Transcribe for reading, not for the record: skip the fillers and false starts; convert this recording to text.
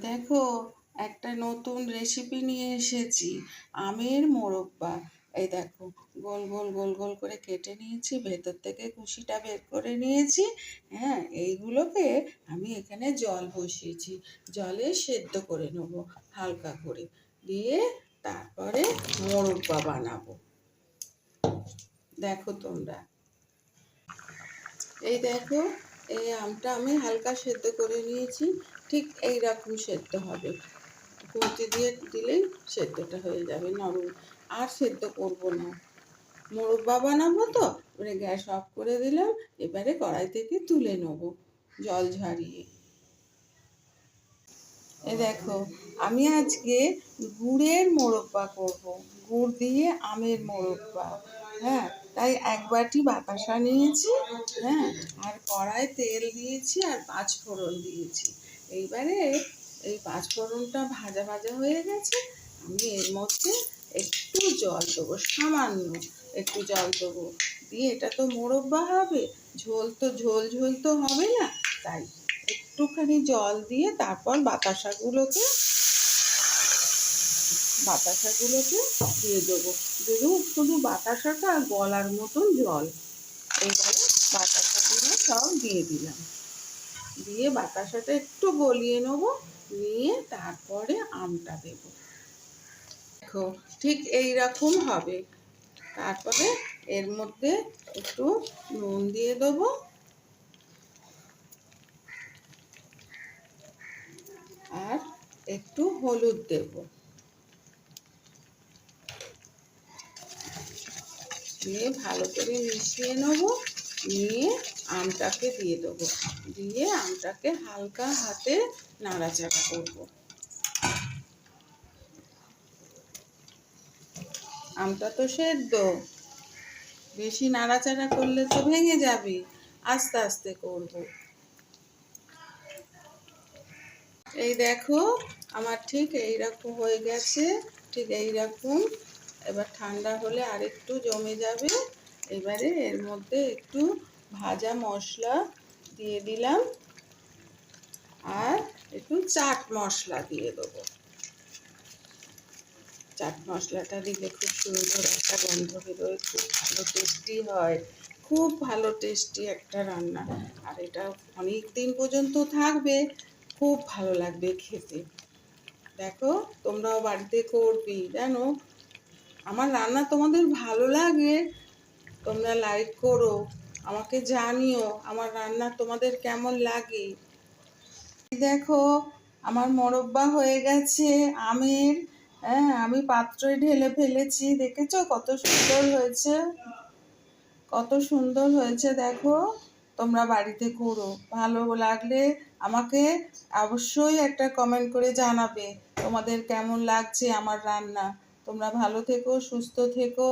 দেখো, একটা নতুন রেসিপি নিয়ে এসেছি, আমের মোরব্বা। এই দেখো, গোল গোল গোল গোল করে কেটে নিয়েছি, ভেতর থেকে কুশিটা বের করে নিয়েছি। হ্যাঁ, এইগুলোকে আমি এখানে জল বসিয়েছি, জলে সেদ্ধ করে নেবো হালকা করে, দিয়ে তারপরে মোরব্বা বানাবো। দেখো তোমরা, এই দেখো, এই আমটা আমি হালকা সেদ্ধ করে নিয়েছি। ঠিক এই রকম সেদ্ধ হবে, খুন্তি দিয়ে দিলেই সেদ্ধটা হয়ে যাবে নরম। আর সেদ্ধ করব না, মোরব্বা বানাবো তো। এবারে গ্যাস অফ করে দিলাম, এবারে কড়াই থেকে তুলে নেব জল ঝরিয়ে। এ দেখো, আমি আজকে গুড়ের মোরব্বা করব, গুড় দিয়ে আমের মোরব্বা। হ্যাঁ, তাই এক বাটি বাতাসা নিয়েছি। হ্যাঁ, আর কড়ায় তেল দিয়েছি আর পাঁচফোড়ন দিয়েছি। এইবারে এই পাঁচফোড়নটা ভাজা ভাজা হয়ে গেছে, আমি এর মধ্যে একটু জল দেবো, সামান্য একটু জল দেবো। দিয়ে এটা তো মোরব্বা হবে, ঝোল তো ঝোল ঝোল তো হবে না, তাই একটুখানি জল দিয়ে তারপর বাতাসাগুলোকে দিয়ে দেবো। শুধু বাতাসাটা আর গলার মতন জল। এইবারে বাতাসাগুলো সব দিয়ে দিলাম, দিয়ে বাতাসাটা একটু গলিয়ে নেবো, নিয়ে তারপরে আমটা দেব। দেখো, ঠিক এই রকম হবে। তারপরে এর মধ্যে একটু নুন দিয়ে দেবো, আর একটু হলুদ দেবো, দিয়ে ভালো করে মিশিয়ে নেব। নিয়ে আমটাকে দিয়ে দেবো, দিয়ে আমটাকে হালকা হাতে নাড়াচাড়া করব। আমটা তো সেদ্ধ, বেশি নাড়াচাড়া করলে তো ভেঙে যাবে, আস্তে আস্তে করব। এই দেখো, আমার ঠিক এইরকম হয়ে গেছে, ঠিক এইরকম। এবার ঠান্ডা হলে আরেকটু জমে যাবে। এবারে এর মধ্যে একটু ভাজা মশলা দিয়ে দিলাম, আর একটু চাট মশলা দিয়ে দেবো। চাট মশলাটা দিলে খুব সুন্দর একটা গন্ধ বেরোয়, খুব ভালো টেস্টি হয়, খুব ভালো টেস্টি একটা রান্না। আর এটা অনেক দিন পর্যন্ত থাকবে, খুব ভালো লাগবে খেতে। দেখো, তোমরাও বাড়িতে করবি, জানো আমার রান্না তোমাদের ভালো লাগে, তোমরা লাইক করো, আমাকে জানিও আমার রান্না তোমাদের কেমন লাগে। দেখো, আমার মোরব্বা হয়ে গেছে আমের। হ্যাঁ, আমি পাত্রে ঢেলে ফেলেছি, দেখেছো কত সুন্দর হয়েছে, কত সুন্দর হয়েছে। দেখো, তোমরা বাড়িতে করো, ভালো লাগলে আমাকে অবশ্যই একটা কমেন্ট করে জানাবে তোমাদের কেমন লাগছে আমার রান্না। তোমরা ভালো থেকো, সুস্থ থেকো।